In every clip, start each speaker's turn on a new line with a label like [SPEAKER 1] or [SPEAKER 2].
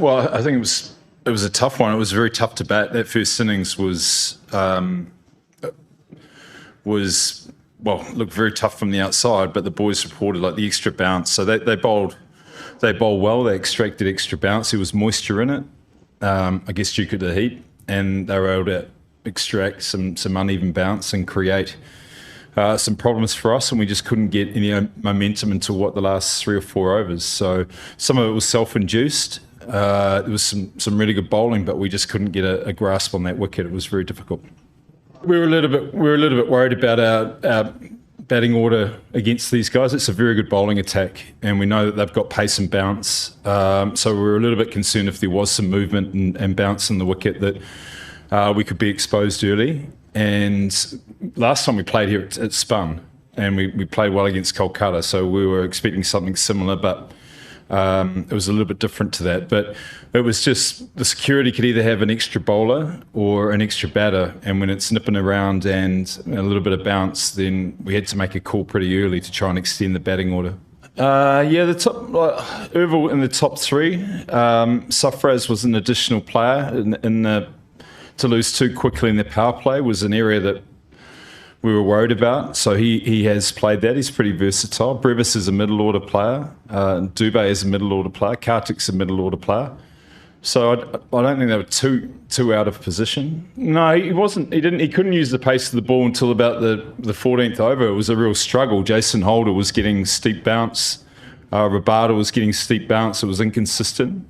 [SPEAKER 1] Well, I think it was a tough one. It was very tough to bat. That first innings was looked very tough from the outside, but the boys reported like the extra bounce. So they bowled well. They extracted extra bounce. There was moisture in it, I guess due to the heat, and they were able to extract some uneven bounce and create some problems for us, and we just couldn't get any momentum until the last 3 or 4 overs. So some of it was self-induced. There was some really good bowling, but we just couldn't get a grasp on that wicket. It was very difficult. We were a little bit worried about our batting order against these guys. It's a very good bowling attack, and we know that they've got pace and bounce. So we were a little bit concerned if there was some movement and bounce in the wicket that we could be exposed early. And last time we played here, it spun, and we played well against Kolkata, so we were expecting something similar, but it was a little bit different to that. But it was just the security could either have an extra bowler or an extra batter, and when it's nipping around and a little bit of bounce, then we had to make a call pretty early to try and extend the batting order. The top Irville in the top 3. Safraz was an additional player to lose too quickly in the power play was an area that we were worried about. So he has played that. He's pretty versatile. Brevis is a middle order player. Dubé is a middle order player. Kartik's a middle order player. So I don't think they were too out of position. No, he wasn't. He couldn't use the pace of the ball until about the 14th over. It was a real struggle. Jason Holder was getting steep bounce. Rabada was getting steep bounce. It was inconsistent.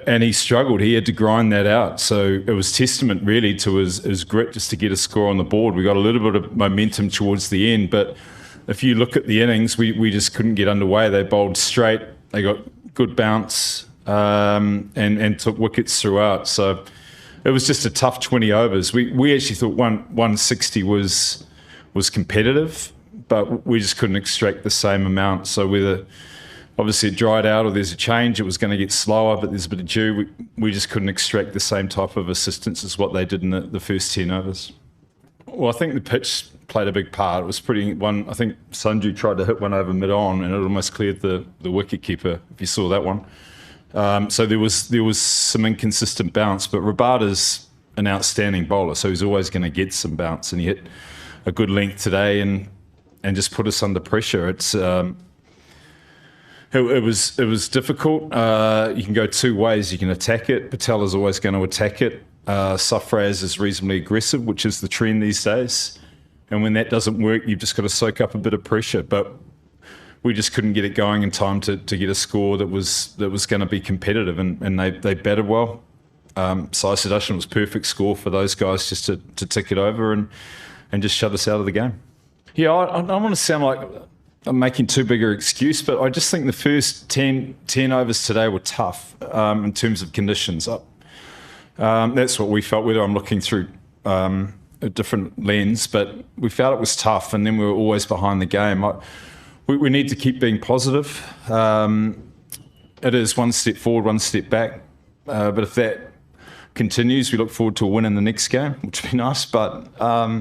[SPEAKER 1] And he struggled. He had to grind that out. So it was testament really to his grit just to get a score on the board. We got a little bit of momentum towards the end, but if you look at the innings, we just couldn't get underway. They bowled straight. They got good bounce and took wickets throughout. So it was just a tough 20 overs. We actually thought 160 was competitive, but we just couldn't extract the same amount. So whether obviously it dried out or there's a change, it was going to get slower, but there's a bit of dew. We just couldn't extract the same type of assistance as what they did in the first 10 overs. Well, I think the pitch played a big part. It was I think Sanju tried to hit one over mid-on and it almost cleared the wicket-keeper, if you saw that one. So there was some inconsistent bounce, but Rabada's an outstanding bowler, so he's always going to get some bounce, and he hit a good length today and just put us under pressure. It was difficult. You can go 2 ways. You can attack it. Patel is always going to attack it. Safraz is reasonably aggressive, which is the trend these days. And when that doesn't work, you've just got to soak up a bit of pressure. But we just couldn't get it going in time to get a score that was going to be competitive. And they batted well. Sai Sudarshan was perfect score for those guys just to tick it over and just shut us out of the game. Yeah, I don't want to sound like I'm making too big an excuse, but I just think the first 10 overs today were tough in terms of conditions. That's what we felt, whether I'm looking through a different lens, but we felt it was tough, and then we were always behind the game. We need to keep being positive. It is one step forward, one step back, but if that continues, we look forward to a win in the next game, which would be nice, but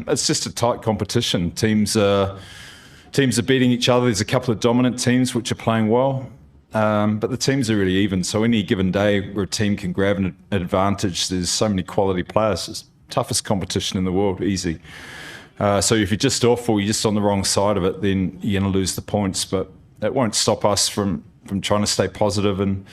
[SPEAKER 1] it's just a tight competition. Teams are beating each other. There's a couple of dominant teams which are playing well, but the teams are really even. So any given day where a team can grab an advantage, there's so many quality players. It's the toughest competition in the world, easy. So if you're just off or you're just on the wrong side of it, then you're going to lose the points. But that won't stop us from trying to stay positive, and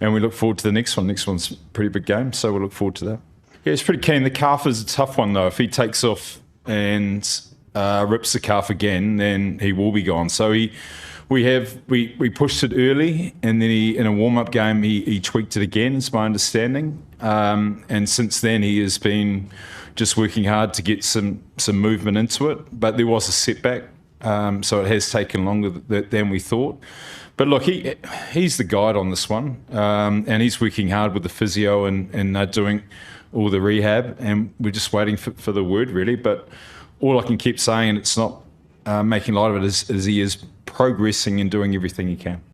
[SPEAKER 1] we look forward to the next one. Next one's a pretty big game, so we'll look forward to that. Yeah, it's pretty keen. The calf is a tough one, though. If he takes off and rips the calf again, then he will be gone. So we pushed it early, and then in a warm-up game he tweaked it again, is my understanding. And since then he has been just working hard to get some movement into it. But there was a setback, so it has taken longer than we thought. But look, he's the guide on this one, and he's working hard with the physio and doing all the rehab, and we're just waiting for the word, really. But all I can keep saying, and it's not making light of it, is he is progressing and doing everything he can.